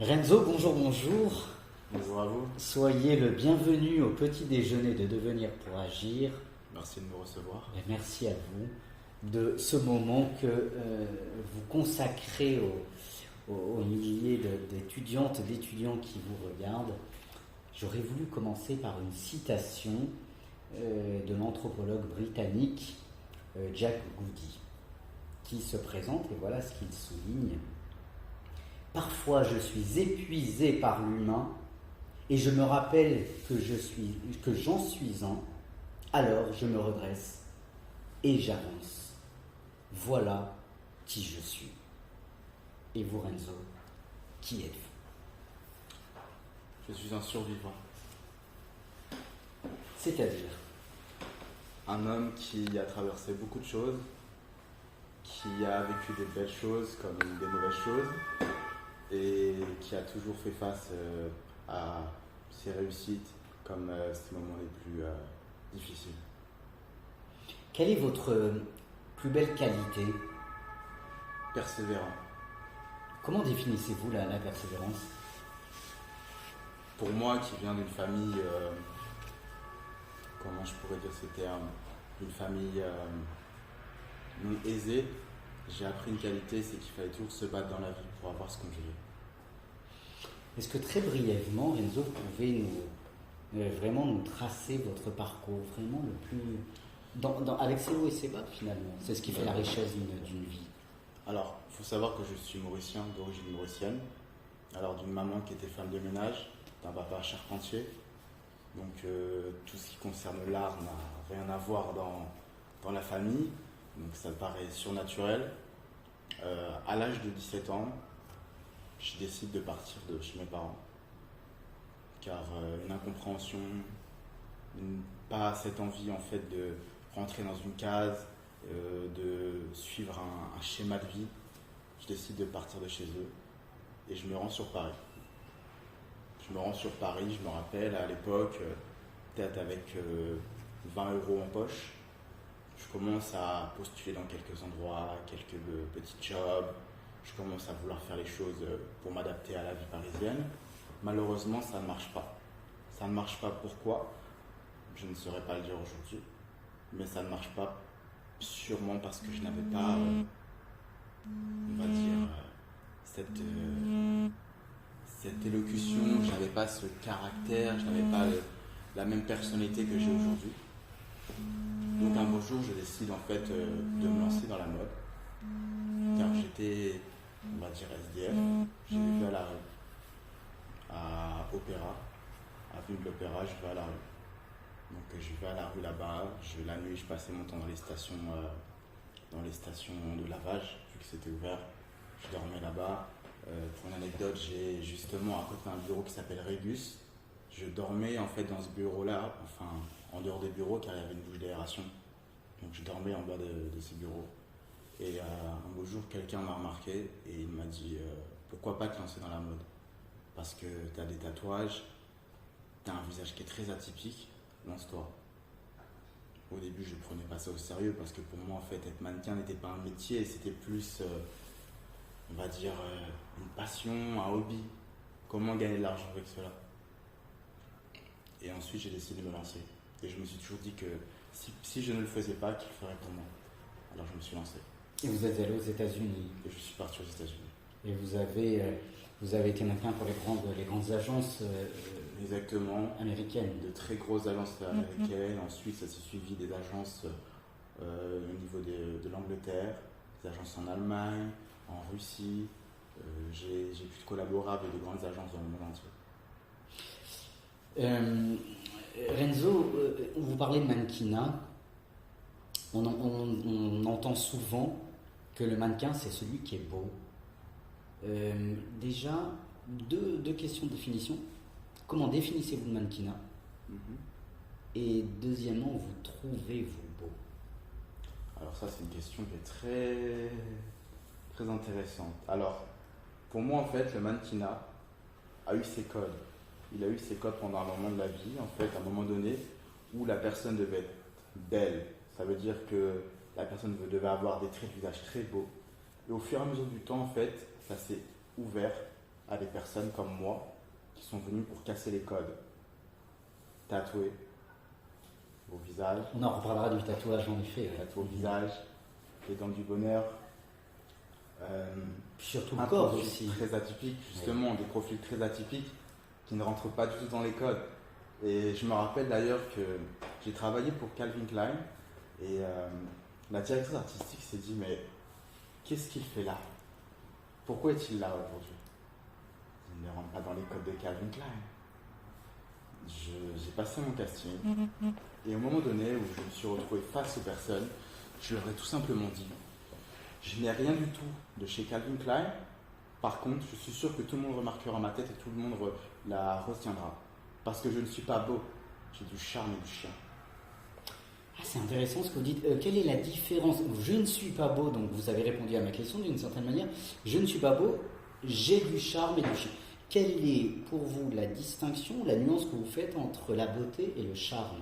Renzo, bonjour, bonjour. Bonjour à vous, Soyez le bienvenu au petit déjeuner de Devenir pour Agir. merci de me recevoir. Et merci à vous de ce moment que vous consacrez aux milliers d'étudiantes et d'étudiants qui vous regardent. J'aurais voulu commencer par une citation de l'anthropologue britannique Jack Goody, qui se présente et voilà ce qu'il souligne. Parfois je suis épuisé par l'humain et je me rappelle que j'en suis un, alors je me redresse et j'avance. Voilà qui je suis. Et vous, Renzo, qui êtes-vous? Je suis un survivant, C'est-à-dire, un homme qui a traversé beaucoup de choses, qui a vécu des belles choses comme des mauvaises choses, et qui a toujours fait face à ses réussites comme ses moments les plus difficiles. quelle est votre plus belle qualité? Persévérant. Comment définissez-vous la persévérance? Pour moi qui viens d'une famille, comment je pourrais dire ces termes, d'une famille non aisée, j'ai appris une qualité, c'est qu'il fallait toujours se battre dans la vie pour avoir ce qu'on voulait. Est-ce que très brièvement, Renzo, vous pouvez vraiment nous tracer votre parcours, vraiment le plus... avec ses hauts et ses bas finalement. C'est ce qui fait la richesse d'une vie. Alors, il faut savoir que je suis mauricien, d'origine mauricienne. Alors, d'une maman qui était femme de ménage, d'un papa charpentier. Donc, tout ce qui concerne l'art n'a rien à voir dans la famille. Donc, ça me paraît surnaturel. À l'âge de 17 ans, je décide de partir de chez mes parents. Car une incompréhension, pas cette envie en fait de rentrer dans une case, de suivre un schéma de vie, je décide de partir de chez eux et je me rends sur Paris. Je me rends sur Paris, je me rappelle à l'époque, peut-être avec 20 euros en poche, je commence à postuler dans quelques endroits, quelques petits jobs, je commence à vouloir faire les choses pour m'adapter à la vie parisienne. Malheureusement, ça ne marche pas. Ça ne marche pas pourquoi? Je ne saurais pas le dire aujourd'hui, mais ça ne marche pas sûrement parce que je n'avais pas, on va dire, cette élocution, je n'avais pas ce caractère, je n'avais pas la même personnalité que j'ai aujourd'hui. Donc un beau jour, je décide en fait de me lancer dans la mode, car j'étais, on va dire, SDF. J'ai vécu à la rue, à Opéra, avenue de l'Opéra, je vais à la rue. Donc je vais à la rue là-bas, la nuit je passais mon temps dans les stations de lavage, vu que c'était ouvert, je dormais là-bas. Pour une anecdote, j'ai justement à côté un bureau qui s'appelle Régus. Je dormais en fait dans ce bureau-là, enfin en dehors des bureaux car il y avait une bouche d'aération. Donc je dormais en bas de ces bureaux. Et un beau jour, quelqu'un m'a remarqué et il m'a dit pourquoi pas te lancer dans la mode? Parce que tu as des tatouages, tu as un visage qui est très atypique. Lance-toi. Au début, je ne prenais pas ça au sérieux parce que pour moi, en fait, être mannequin n'était pas un métier, c'était plus, on va dire, une passion, un hobby. Comment gagner de l'argent avec cela? Et ensuite, j'ai décidé de me lancer. Et je me suis toujours dit que si je ne le faisais pas, qu'il le ferait pour moi. Alors, je me suis lancé. Et vous êtes allé aux États-Unis. Et je suis parti aux États-Unis. Et vous avez été mannequin pour les grandes agences Exactement. américaines. De très grosses agences américaines. Ensuite, ça s'est suivi des agences au niveau de l'Angleterre, des agences en Allemagne, en Russie. J'ai pu collaborer avec de grandes agences dans le monde entier. Renzo, vous parlez de mannequinat. On entend souvent que le mannequin, c'est celui qui est beau. Déjà, deux questions de définition. Comment définissez-vous le mannequinat? Et deuxièmement, vous trouvez-vous beau? Alors ça, c'est une question qui est très, très intéressante. Alors, pour moi, en fait, le mannequinat a eu ses codes. Il a eu ses codes pendant un moment de la vie, en fait, à un moment donné, où la personne devait être belle. Ça veut dire que la personne devait avoir des traits de visage très beaux. Et au fur et à mesure du temps, en fait, ça s'est ouvert à des personnes comme moi qui sont venues pour casser les codes, tatouer au visage, On en reparlera du tatouage en effet. tatouer au visage, les dents du bonheur. Surtout le Un corps profil aussi. très atypique, justement, des profils très atypiques qui ne rentrent pas du tout dans les codes. Et je me rappelle d'ailleurs que j'ai travaillé pour Calvin Klein et la directrice artistique s'est dit mais qu'est-ce qu'il fait là? Pourquoi est-il là aujourd'hui? Il ne rentre pas dans les codes de Calvin Klein. J'ai passé mon casting et au moment donné où je me suis retrouvé face aux personnes, je leur ai tout simplement dit je n'ai rien du tout de chez Calvin Klein. Par contre, je suis sûr que tout le monde remarquera ma tête et tout le monde la retiendra. Parce que je ne suis pas beau. J'ai du charme et du chien. Ah, c'est intéressant ce que vous dites. Quelle est la différence? Je ne suis pas beau, donc vous avez répondu à ma question d'une certaine manière. Je ne suis pas beau, j'ai du charme et du chien. Quelle est pour vous la distinction, la nuance que vous faites entre la beauté et le charme?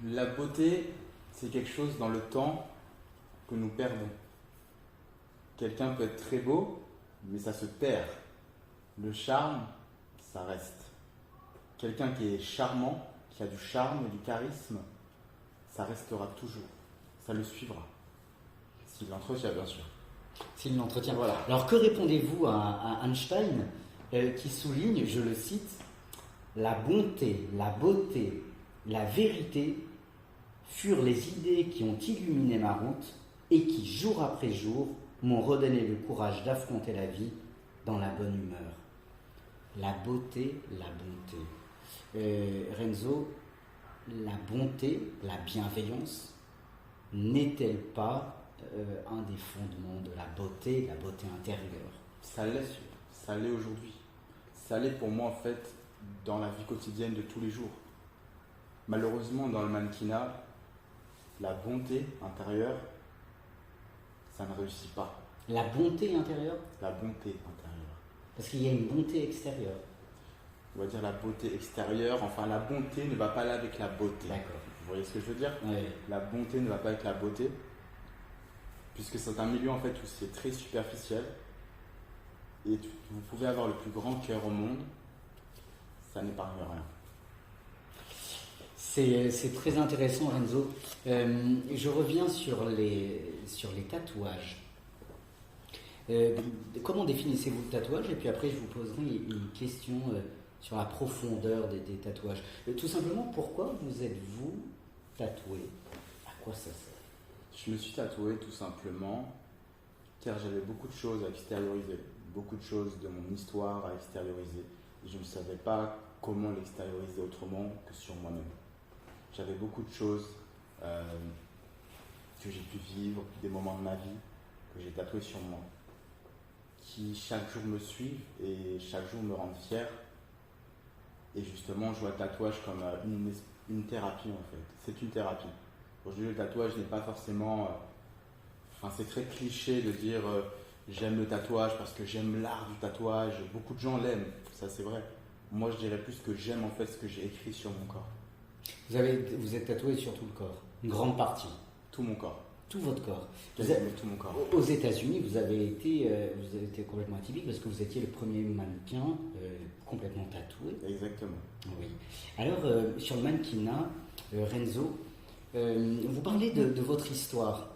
La beauté, c'est quelque chose dans le temps que nous perdons. Quelqu'un peut être très beau, mais ça se perd. Le charme, ça reste. Quelqu'un qui est charmant, qui a du charme et du charisme, ça restera toujours. Ça le suivra. S'il l'entretient, bien sûr. S'il l'entretient. Voilà. Alors que répondez-vous à Einstein qui souligne, je le cite, la bonté, la beauté, la vérité furent les idées qui ont illuminé ma route et qui, jour après jour, m'ont redonné le courage d'affronter la vie dans la bonne humeur. La beauté, la bonté. Renzo, la bonté, la bienveillance, n'est-elle pas un des fondements de la beauté intérieure? Ça l'est aujourd'hui. Ça l'est pour moi en fait dans la vie quotidienne de tous les jours. Malheureusement, dans le mannequinat, la bonté intérieure, ça ne réussit pas. La bonté intérieure? La bonté intérieure. Parce qu'il y a une bonté extérieure. On va dire la beauté extérieure, enfin la bonté ne va pas là avec la beauté. D'accord. Vous voyez ce que je veux dire? Oui. La bonté ne va pas avec la beauté, puisque c'est un milieu en fait où c'est très superficiel. Et vous pouvez avoir le plus grand cœur au monde, ça n'épargne rien. C'est très intéressant, Renzo. Je reviens sur les tatouages. Comment définissez-vous le tatouage? Et puis après, je vous poserai une question sur la profondeur des tatouages. Tout simplement, pourquoi vous êtes-vous tatoué? À quoi ça sert? Je me suis tatoué tout simplement car j'avais beaucoup de choses à extérioriser, beaucoup de choses de mon histoire à extérioriser. Et je ne savais pas comment l'extérioriser autrement que sur moi-même. J'avais beaucoup de choses que j'ai pu vivre, des moments de ma vie que j'ai tatoués sur moi, qui chaque jour me suivent et chaque jour me rendent fier. Et justement, je vois le tatouage comme une thérapie en fait. C'est une thérapie. Aujourd'hui, le tatouage n'est pas forcément... c'est très cliché de dire j'aime le tatouage parce que j'aime l'art du tatouage. Beaucoup de gens l'aiment, ça c'est vrai. Moi, je dirais plus que j'aime en fait ce que j'ai écrit sur mon corps. Vous êtes tatoué sur tout le corps, une grande partie. Tout mon corps. Tout votre corps. Tout mon corps. Aux États-Unis, vous avez été complètement atypique parce que vous étiez le premier mannequin complètement tatoué. Exactement. Oui. Alors, sur le mannequinat, Renzo, vous parlez de votre histoire.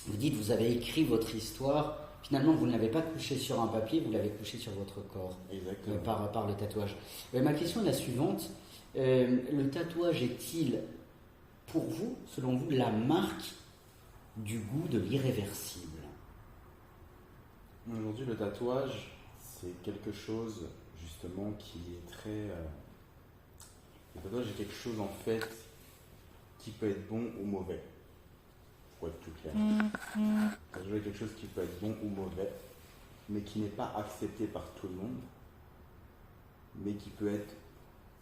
Vous dites, vous avez écrit votre histoire. Finalement, vous ne l'avez pas couché sur un papier, vous l'avez couché sur votre corps. Exactement. Par le tatouage. Ma question est la suivante. Le tatouage est-il, pour vous, selon vous, la marque du goût de l'irréversible? Aujourd'hui, le tatouage, c'est quelque chose, justement, qui est très... Le tatouage est quelque chose, en fait, qui peut être bon ou mauvais. Pour être plus clair. Le tatouage est quelque chose qui peut être bon ou mauvais, mais qui n'est pas accepté par tout le monde, mais qui peut être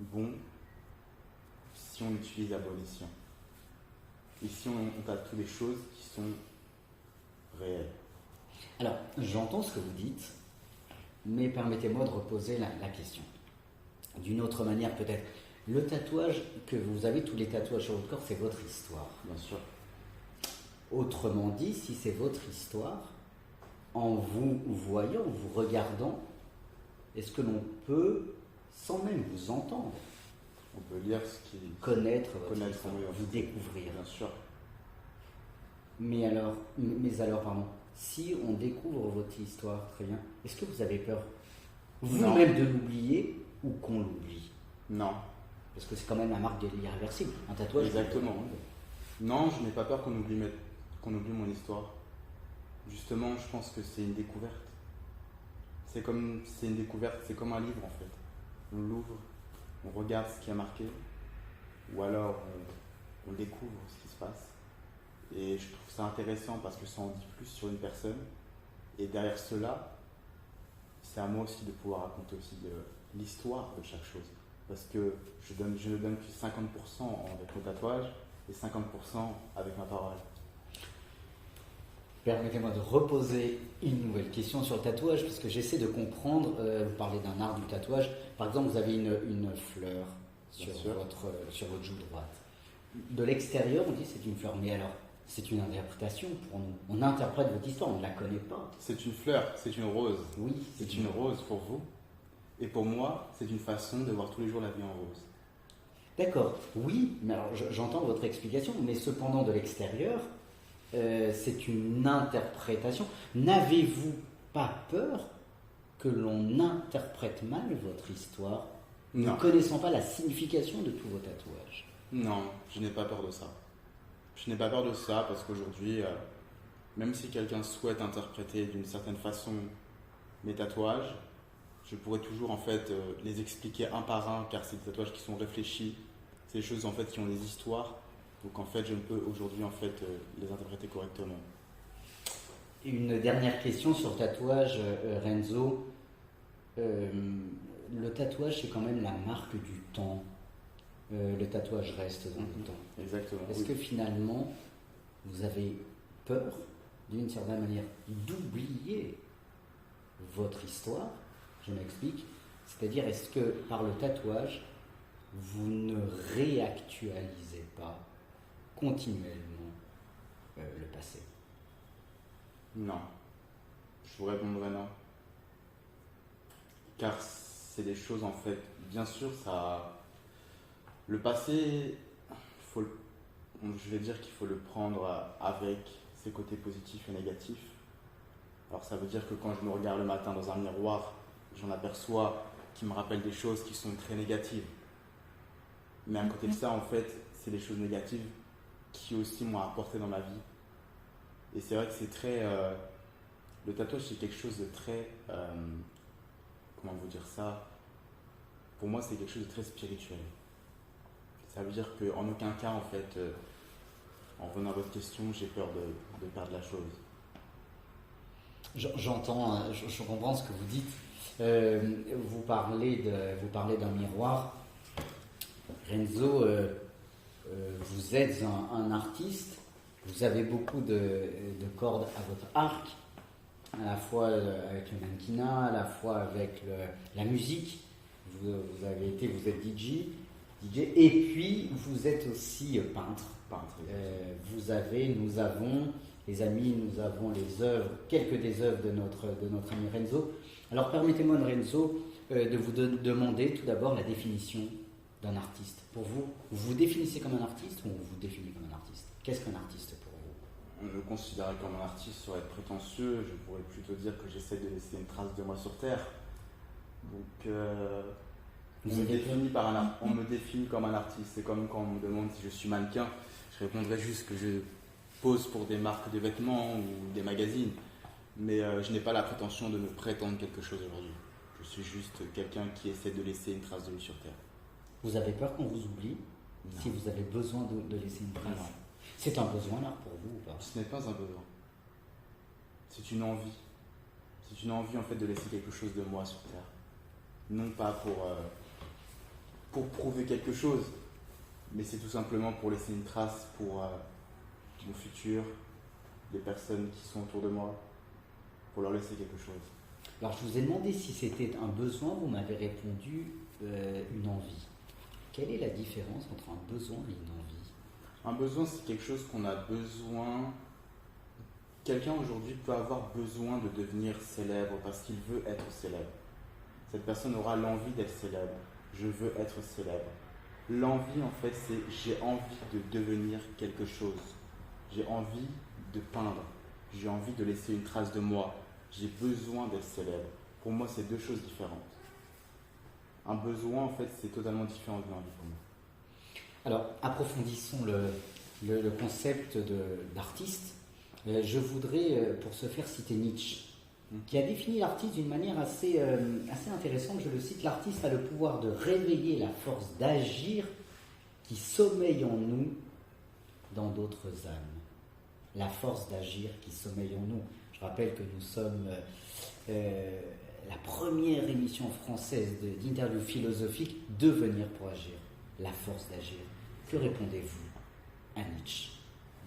bon si on utilise à bon escient. Et si on tatoue des choses qui sont réelles. Alors, j'entends ce que vous dites, mais permettez-moi de reposer la question. D'une autre manière peut-être. Le tatouage que vous avez, tous les tatouages sur votre corps, c'est votre histoire. Bien sûr. Autrement dit, si c'est votre histoire, en vous voyant, vous regardant, est-ce que l'on peut, sans même vous entendre, On peut lire ce qui connaître votre connaître, histoire, oui, vous découvrir? bien sûr. Mais alors, pardon, si on découvre votre histoire, très bien, est-ce que vous avez peur vous-même de l'oublier ou qu'on l'oublie? Non. Parce que c'est quand même la marque de l'irréversible, un tatouage. Exactement. Non, je n'ai pas peur qu'on oublie mon histoire. Justement, je pense que c'est une découverte. C'est une découverte, c'est comme un livre en fait. On l'ouvre, on regarde ce qui est marqué, ou alors on découvre ce qui se passe. Et je trouve ça intéressant parce que ça en dit plus sur une personne. Et derrière cela, c'est à moi aussi de pouvoir raconter aussi l'histoire de chaque chose. Parce que je ne donne que 50% avec mon tatouage et 50% avec ma parole. Permettez-moi de reposer une nouvelle question sur le tatouage, parce que j'essaie de comprendre. Vous parlez d'un art du tatouage. Par exemple, vous avez une fleur sur votre joue droite. De l'extérieur, on dit c'est une fleur, mais alors c'est une interprétation pour nous. On interprète votre histoire, on ne la connaît pas. C'est une fleur, c'est une rose. Oui, c'est une rose pour vous. Et pour moi, c'est une façon de voir tous les jours la vie en rose. D'accord, oui, mais alors j'entends votre explication, mais cependant de l'extérieur, c'est une interprétation. N'avez-vous pas peur que l'on interprète mal votre histoire, ne connaissant pas la signification de tous vos tatouages? Non, je n'ai pas peur de ça. Je n'ai pas peur de ça parce qu'aujourd'hui, même si quelqu'un souhaite interpréter d'une certaine façon mes tatouages, je pourrais toujours en fait les expliquer un par un, car c'est des tatouages qui sont réfléchis, c'est des choses en fait qui ont des histoires, donc en fait je ne peux aujourd'hui en fait les interpréter correctement. Une dernière question sur le tatouage, Renzo. Le tatouage, c'est quand même la marque du temps. Le tatouage reste dans le temps. Exactement. Est-ce que finalement, vous avez peur, d'une certaine manière, d'oublier votre histoire? Je m'explique. C'est-à-dire, est-ce que par le tatouage, vous ne réactualisez pas continuellement le passé? Non. Je vous répondrai non. Car c'est des choses en fait, bien sûr, ça. Le passé, je vais dire qu'il faut le prendre avec ses côtés positifs et négatifs. Alors ça veut dire que quand je me regarde le matin dans un miroir, j'en aperçois qui me rappellent des choses qui sont très négatives. Mais à côté de ça, en fait, c'est des choses négatives qui aussi m'ont apporté dans ma vie. Et c'est vrai que c'est très... le tatouage, c'est quelque chose de très... comment vous dire ça? Pour moi, c'est quelque chose de très spirituel. Ça veut dire qu'en aucun cas, en fait, en revenant à votre question, j'ai peur de perdre la chose. J'entends, je comprends ce que vous dites. Vous parlez d'un miroir. Renzo, vous êtes un artiste. Vous avez beaucoup de cordes à votre arc, à la fois avec le mannequinat, à la fois avec la musique. Vous êtes DJ, et puis vous êtes aussi peintre. Nous avons, les amis, nous avons les œuvres, quelques des œuvres de notre ami Renzo. Alors permettez-moi, Renzo, de vous demander tout d'abord la définition d'un artiste. Pour vous, vous vous définissez comme un artiste ou vous vous définissez comme un artiste? Qu'est-ce qu'un artiste pour vous? Me considérer comme un artiste serait prétentieux. Je pourrais plutôt dire que j'essaie de laisser une trace de moi sur Terre. Donc, on me définit comme un artiste. C'est comme quand on me demande si je suis mannequin. Je répondrais juste que je pose pour des marques de vêtements ou des magazines. Mais je n'ai pas la prétention de me prétendre quelque chose aujourd'hui. Je suis juste quelqu'un qui essaie de laisser une trace de lui sur Terre. Vous avez peur qu'on vous oublie? Non. Si vous avez besoin de laisser une trace? Non. C'est un besoin là pour vous ou pas? Ce n'est pas un besoin. C'est une envie. C'est une envie en fait de laisser quelque chose de moi sur Terre. Non pas pour prouver quelque chose, mais c'est tout simplement pour laisser une trace pour mon futur, les personnes qui sont autour de moi, pour leur laisser quelque chose. Alors je vous ai demandé si c'était un besoin, vous m'avez répondu une envie. Quelle est la différence entre un besoin et une envie? Un besoin, c'est quelque chose qu'on a besoin Quelqu'un aujourd'hui peut avoir besoin de devenir célèbre parce qu'il veut être célèbre. Cette personne aura l'envie d'être célèbre. Je veux être célèbre. L'envie, en fait, c'est j'ai envie de devenir quelque chose. J'ai envie de peindre. J'ai envie de laisser une trace de moi. J'ai besoin d'être célèbre. Pour moi, c'est deux choses différentes. Un besoin, en fait, c'est totalement différent d'une envie pour moi. Alors, approfondissons le concept d'artiste. Je voudrais, pour ce faire, citer Nietzsche, qui a défini l'artiste d'une manière assez intéressante. Je le cite: l'artiste a le pouvoir de réveiller la force d'agir qui sommeille en nous dans d'autres âmes. La force d'agir qui sommeille en nous. Je rappelle que nous sommes la première émission française d'interview philosophique, Devenir pour agir. La force d'agir. Que répondez-vous à Nietzsche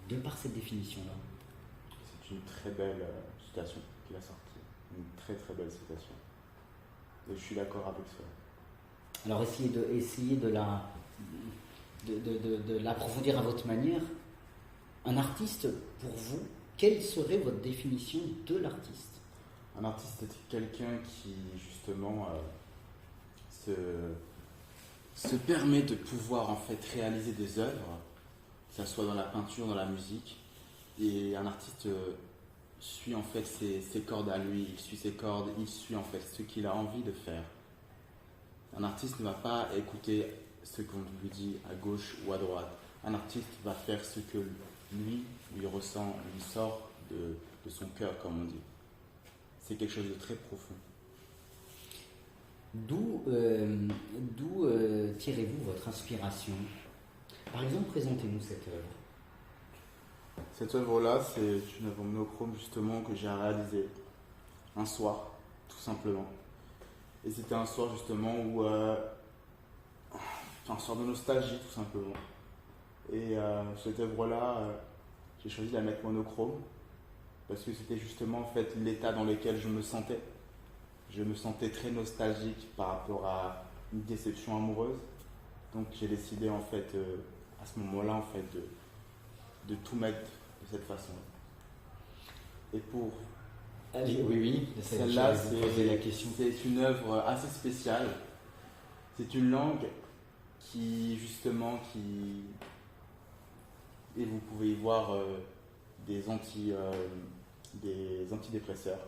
de par cette définition-là? C'est une très belle citation qu'il a sortie. Une très très belle citation. Et je suis d'accord avec ça. Alors essayez de l'approfondir à votre manière. Un artiste, pour vous, quelle serait votre définition de l'artiste? Un artiste est quelqu'un qui justement se permet de pouvoir en fait réaliser des œuvres, que ce soit dans la peinture, dans la musique. Et un artiste suit en fait ses cordes à lui, il suit ses cordes, il suit en fait ce qu'il a envie de faire. Un artiste ne va pas écouter ce qu'on lui dit à gauche ou à droite. Un artiste va faire ce que lui ressent, lui sort de son cœur, comme on dit. C'est quelque chose de très profond. D'où tirez-vous votre inspiration? Par exemple, présentez-nous cette œuvre. Cette œuvre-là, c'est une œuvre monochrome justement que j'ai réalisée un soir, tout simplement. Et c'était un soir justement où... un soir de nostalgie, tout simplement. Et cette œuvre-là, j'ai choisi de la mettre monochrome parce que c'était justement en fait l'état dans lequel je me sentais. Je me sentais très nostalgique par rapport à une déception amoureuse. Donc j'ai décidé en fait, à ce moment-là, en fait, de tout mettre de cette façon. Et pour oui, celle-là, c'est une œuvre assez spéciale. C'est une langue qui et vous pouvez y voir des antidépresseurs.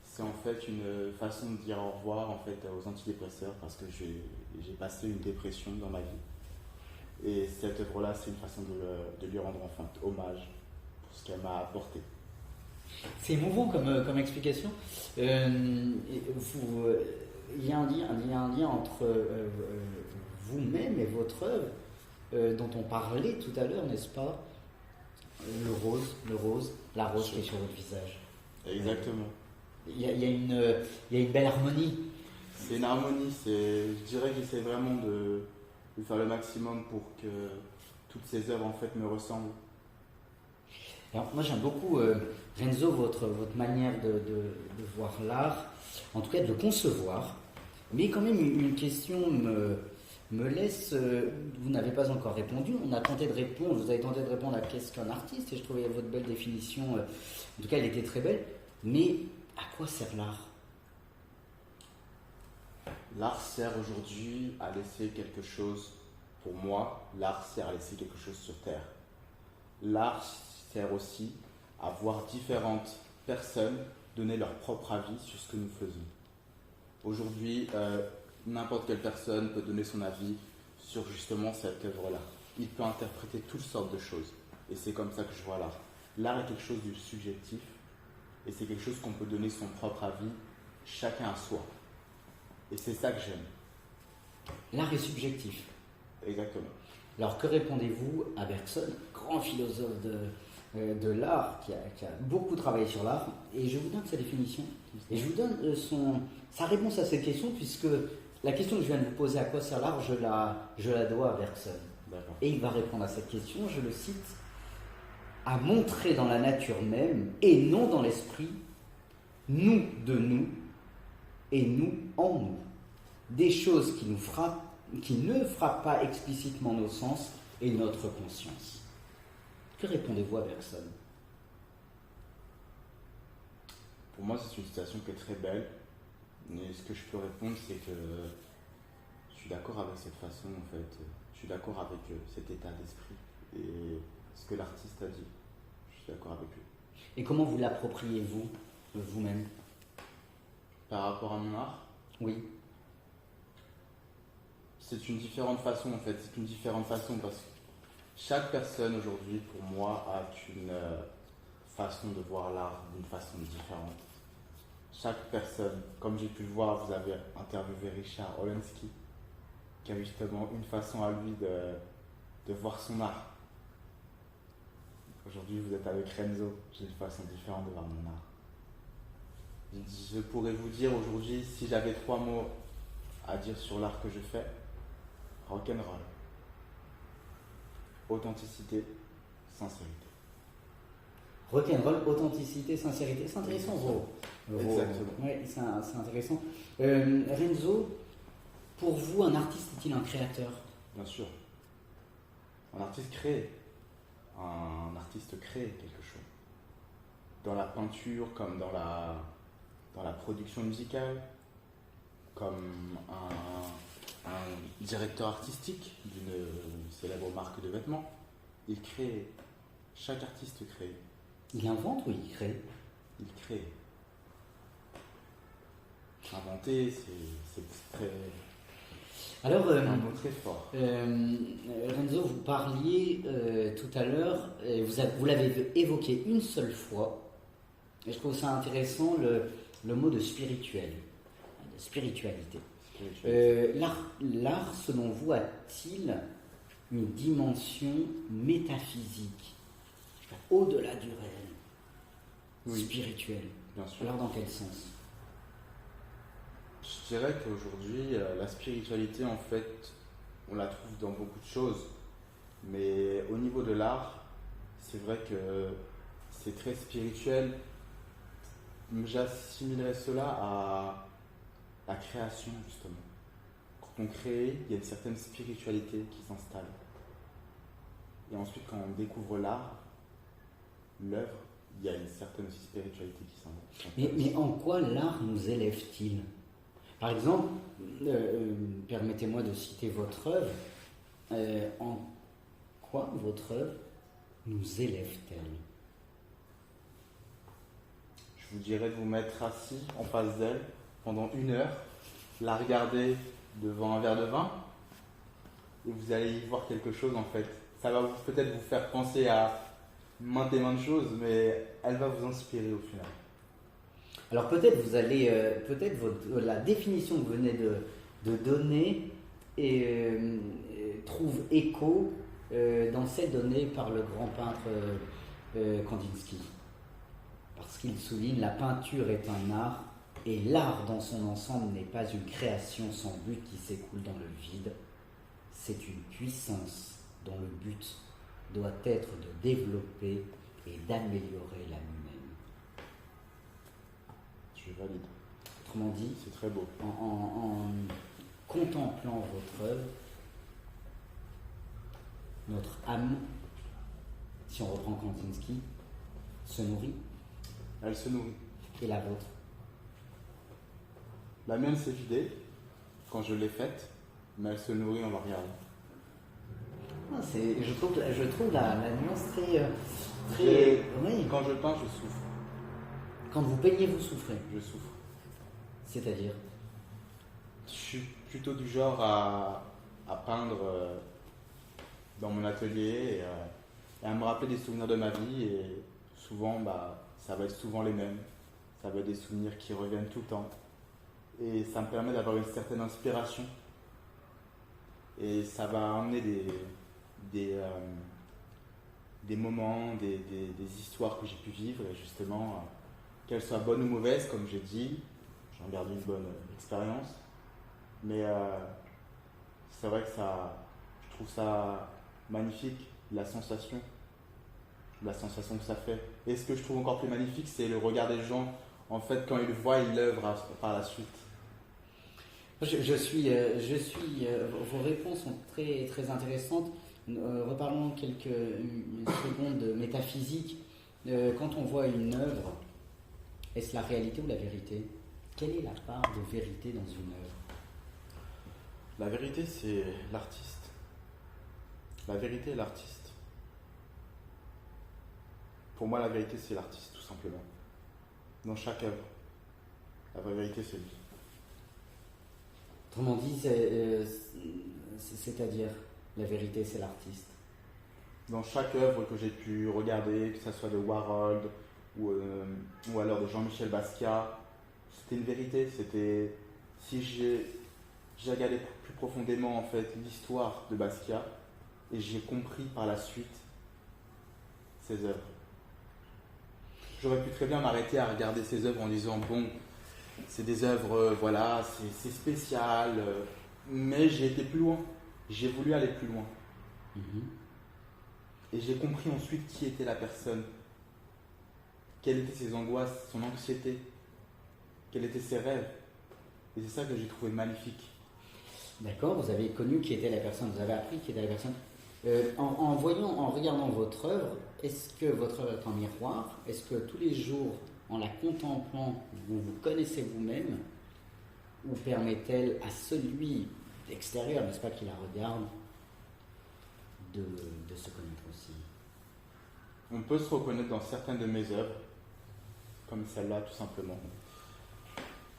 C'est en fait une façon de dire au revoir en fait aux antidépresseurs parce que j'ai passé une dépression dans ma vie. Et cette œuvre-là, c'est une façon de lui rendre enfin hommage pour ce qu'elle m'a apporté. C'est émouvant comme explication. Il y a un lien entre vous-même et votre œuvre dont on parlait tout à l'heure, n'est-ce pas? La rose qui est sur votre visage. Exactement. Il y a une belle harmonie. C'est une harmonie. Je dirais que j'essaie vraiment de faire le maximum pour que toutes ces œuvres en fait me ressemblent. Alors moi j'aime beaucoup Renzo votre manière de voir l'art, en tout cas de le concevoir. Mais quand même une question me laisse. Vous n'avez pas encore répondu. On a tenté de répondre. Vous avez tenté de répondre à qu'est-ce qu'un artiste, et je trouvais votre belle définition. En tout cas, elle était très belle. Mais à quoi sert l'art? L'art sert aujourd'hui à laisser quelque chose. Pour moi, l'art sert à laisser quelque chose sur terre. L'art sert aussi à voir différentes personnes donner leur propre avis sur ce que nous faisons. Aujourd'hui, n'importe quelle personne peut donner son avis sur justement cette œuvre-là. Il peut interpréter toutes sortes de choses. Et c'est comme ça que je vois l'art. L'art est quelque chose de subjectif et c'est quelque chose qu'on peut donner son propre avis, chacun à soi. Et c'est ça que j'aime. L'art est subjectif. Exactement. Alors que répondez-vous à Bergson, grand philosophe de l'art, qui a beaucoup travaillé sur l'art, et je vous donne sa définition, et je vous donne sa réponse à cette question, puisque la question que je viens de vous poser, à quoi sert l'art, je la dois à Bergson. D'accord. Et il va répondre à cette question, je le cite: à montrer dans la nature même, et non dans l'esprit, nous de nous, et nous en nous, des choses qui ne frappent pas explicitement nos sens et notre conscience. Que répondez-vous à Bergson? Pour moi, c'est une situation qui est très belle. Et ce que je peux répondre, c'est que je suis d'accord avec cette façon, en fait. Je suis d'accord avec cet état d'esprit et ce que l'artiste a dit. Je suis d'accord avec lui. Et comment vous l'appropriez-vous, vous-même? Par rapport à mon art, Oui. c'est une différente façon, en fait. C'est une différente façon parce que chaque personne aujourd'hui, pour moi, a une façon de voir l'art d'une façon différente. Chaque personne, comme j'ai pu le voir, vous avez interviewé Richard Olensky, qui a justement une façon à lui de voir son art. Aujourd'hui, vous êtes avec Renzo, j'ai une façon différente de voir mon art. Je pourrais vous dire aujourd'hui, si j'avais 3 mots à dire sur l'art que je fais, rock'n'roll, authenticité, sincérité. Rock'n'roll, authenticité, sincérité, c'est intéressant Exactement. Oui, c'est intéressant. Renzo, pour vous, un artiste est-il un créateur? Bien sûr. Un artiste crée. Un artiste crée quelque chose. Dans la peinture, comme dans la production musicale, comme un directeur artistique d'une célèbre marque de vêtements. Il crée. Chaque artiste crée. Il invente ou il crée? Il crée. Inventer, c'est très... Alors, un mot très fort. Renzo, vous parliez tout à l'heure, vous l'avez évoqué une seule fois, et je trouve ça intéressant, le mot de spirituel, de spiritualité. L'art, selon vous, a-t-il une dimension métaphysique, au-delà du réel, oui, spirituel? Bien sûr. Alors, dans quel sens? Je dirais qu'aujourd'hui, la spiritualité, en fait, on la trouve dans beaucoup de choses. Mais au niveau de l'art, c'est vrai que c'est très spirituel. J'assimilerais cela à la création, justement. Quand on crée, il y a une certaine spiritualité qui s'installe. Et ensuite, quand on découvre l'art, l'œuvre, il y a une certaine aussi spiritualité qui s'installe. Mais en quoi l'art nous élève-t-il? Par exemple, permettez-moi de citer votre œuvre. En quoi votre œuvre nous élève-t-elle? Je vous dirais de vous mettre assis en face d'elle pendant 1 heure, la regarder devant un verre de vin, et vous allez y voir quelque chose en fait. Ça va peut-être vous faire penser à maintes et maintes choses, mais elle va vous inspirer au final. Alors peut-être vous allez, la définition que vous venez de donner trouve écho dans celle donnée par le grand peintre Kandinsky. Parce qu'il souligne: la peinture est un art, et l'art dans son ensemble n'est pas une création sans but qui s'écoule dans le vide. C'est une puissance dont le but doit être de développer et d'améliorer l'âme humaine. Je valide. Autrement dit, c'est très beau. En contemplant votre œuvre, notre âme, si on reprend Kandinsky, se nourrit. Elle se nourrit. Et la vôtre? La mienne s'est vidée quand je l'ai faite, mais elle se nourrit en la regardant. Je trouve la nuance très oui. Quand je peins, je souffre. Quand vous peignez, vous souffrez? Je souffre. C'est-à-dire? Je suis plutôt du genre à peindre dans mon atelier et à me rappeler des souvenirs de ma vie, et souvent, ça va être souvent les mêmes. Ça va être des souvenirs qui reviennent tout le temps. Et ça me permet d'avoir une certaine inspiration. Et ça va emmener des moments, des histoires que j'ai pu vivre, et justement, qu'elles soient bonnes ou mauvaises, comme j'ai dit, j'en garde une bonne expérience. Mais c'est vrai que je trouve ça magnifique, la sensation que ça fait. Et ce que je trouve encore plus magnifique, c'est le regard des gens. En fait, quand ils le voient, ils l'œuvrent par la suite. Vos réponses sont très, très intéressantes. Reparlons une seconde de métaphysique. Quand on voit une œuvre, Est-ce la réalité ou la vérité? Quelle est la part de vérité dans une œuvre? La vérité, c'est l'artiste. La vérité est l'artiste. Pour moi, la vérité, c'est l'artiste, tout simplement. Dans chaque œuvre, la vraie vérité, c'est lui. Autrement dit, c'est-à-dire, la vérité, c'est l'artiste. Dans chaque œuvre que j'ai pu regarder, que ce soit de Warhol ou alors de Jean-Michel Basquiat, c'était une vérité. C'était, si j'ai regardé plus profondément en fait l'histoire de Basquiat et j'ai compris par la suite ses œuvres. J'aurais pu très bien m'arrêter à regarder ses œuvres en disant bon, c'est des œuvres, voilà, c'est spécial, mais j'ai été plus loin. J'ai voulu aller plus loin. Et j'ai compris ensuite qui était la personne, quelles étaient ses angoisses, son anxiété, quels étaient ses rêves. Et c'est ça que j'ai trouvé magnifique. D'accord, vous avez connu qui était la personne, vous avez appris qui était la personne. En regardant votre œuvre, est-ce que votre œuvre est un miroir? Est-ce que tous les jours, en la contemplant, vous vous connaissez vous-même? Ou permet-elle à celui extérieur, n'est-ce pas, qui la regarde, de se connaître aussi? On peut se reconnaître dans certaines de mes œuvres, comme celle-là tout simplement.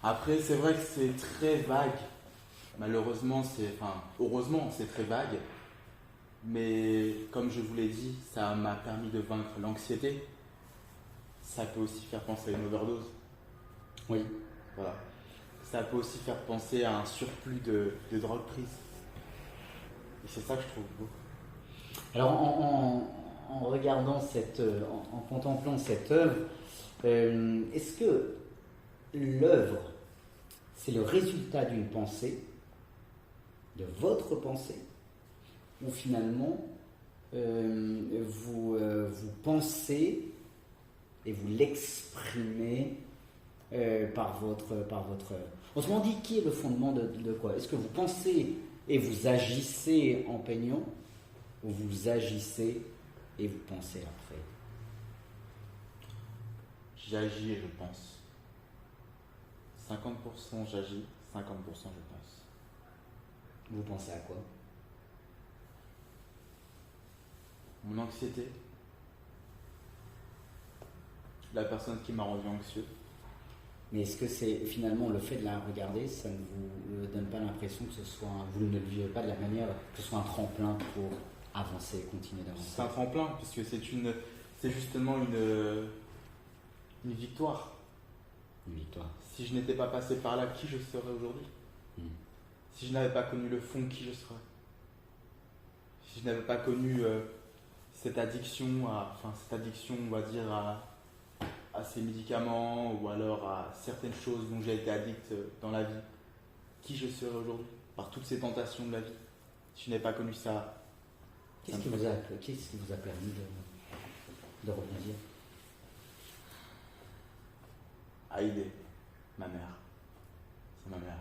Après, c'est vrai que c'est très vague. Malheureusement, heureusement, c'est très vague. Mais comme je vous l'ai dit, ça m'a permis de vaincre l'anxiété. Ça peut aussi faire penser à une overdose. Oui. Voilà. Ça peut aussi faire penser à un surplus de drogue prise. Et c'est ça que je trouve beau. Alors, en regardant en contemplant cette œuvre, est-ce que l'œuvre, c'est le résultat d'une pensée, de votre pensée, ou finalement, vous pensez et vous l'exprimez par votre œuvre? Autrement dit, qui est le fondement de quoi? Est-ce que vous pensez et vous agissez en peignant, ou vous agissez et vous pensez après? J'agis et je pense. 50% j'agis, 50% je pense. Vous pensez à quoi? Mon anxiété, la personne qui m'a rendu anxieux. Mais est-ce que c'est finalement le fait de la regarder, ça ne vous donne pas l'impression que vous ne le vivez pas de la manière que ce soit un tremplin pour avancer, continuer d'avancer? C'est un tremplin, puisque c'est justement une victoire. Une victoire. Si je n'étais pas passé par là, qui je serais aujourd'hui? Si je n'avais pas connu le fond, qui je serais? Si je n'avais pas connu cette addiction, on va dire, à ces médicaments ou alors à certaines choses dont j'ai été addict dans la vie, qui je serais aujourd'hui? Par toutes ces tentations de la vie. Si je n'avais pas connu ça. Qu'est-ce qui vous a permis de rebondir? Aïdé, ma mère. C'est ma mère.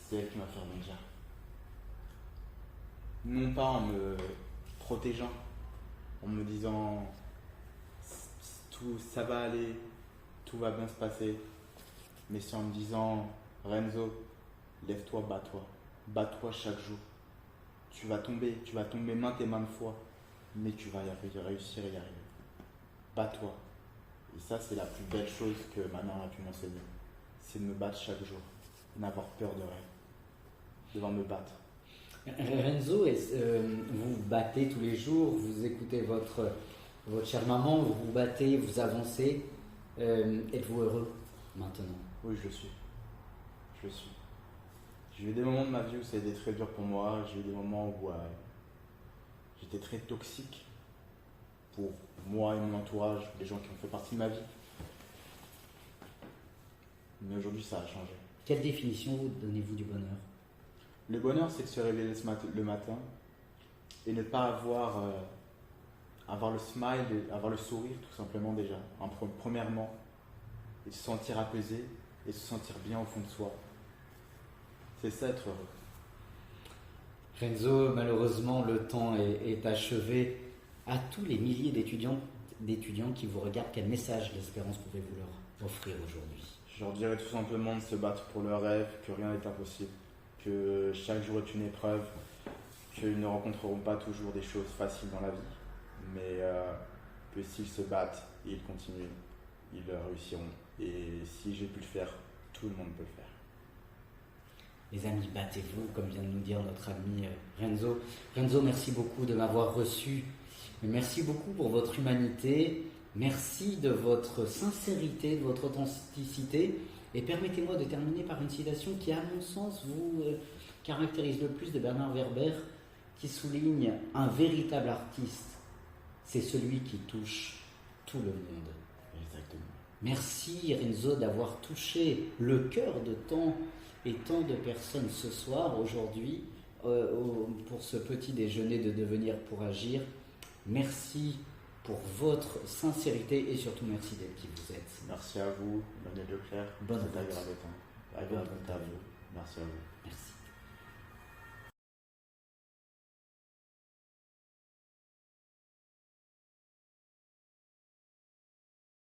C'est elle qui m'a fait rebondir. Non pas en me protégeant, en me disant tout ça va aller, tout va bien se passer, mais c'est en me disant Renzo, lève-toi, bats-toi, bats-toi chaque jour. Tu vas tomber maintes et maintes fois, mais tu vas réussir à y arriver. Bats-toi. Et ça, c'est la plus belle chose que ma mère a pu m'enseigner. C'est de me battre chaque jour, n'avoir peur de rien, devoir me battre. Renzo, vous vous battez tous les jours, vous écoutez votre chère maman, vous vous battez, vous avancez. Êtes-vous heureux maintenant? Oui, je suis. J'ai eu des moments de ma vie où ça a été très dur pour moi. J'ai eu des moments où j'étais très toxique pour moi et mon entourage, les gens qui ont fait partie de ma vie. Mais aujourd'hui, ça a changé. Quelle définition donnez-vous du bonheur? Le bonheur, c'est de se réveiller le matin et ne pas avoir le smile, avoir le sourire tout simplement déjà, premièrement, et se sentir apaisé et se sentir bien au fond de soi. C'est ça être heureux. Renzo, malheureusement, le temps est achevé. À tous les milliers d'étudiants qui vous regardent, quel message d'espérance pouvez-vous leur offrir aujourd'hui? Je leur dirais tout simplement de se battre pour leurs rêves, que rien n'est impossible, que chaque jour est une épreuve, qu'ils ne rencontreront pas toujours des choses faciles dans la vie, mais que s'ils se battent et ils continuent, ils réussiront. Et si j'ai pu le faire, tout le monde peut le faire. Les amis, battez-vous, comme vient de nous dire notre ami Renzo. Renzo, merci beaucoup de m'avoir reçu. Merci beaucoup pour votre humanité. Merci de votre sincérité, de votre authenticité. Et permettez-moi de terminer par une citation qui, à mon sens, vous caractérise le plus, de Bernard Werber, qui souligne: un véritable artiste, c'est celui qui touche tout le monde. Exactement. Merci Renzo d'avoir touché le cœur de tant et tant de personnes ce soir, aujourd'hui, pour ce petit déjeuner de Devenir pour agir. Merci pour votre sincérité et surtout merci d'être qui vous êtes. Merci à vous, Daniel Leclerc. Bonne C'est route. agréable à vous. Merci à vous. Merci.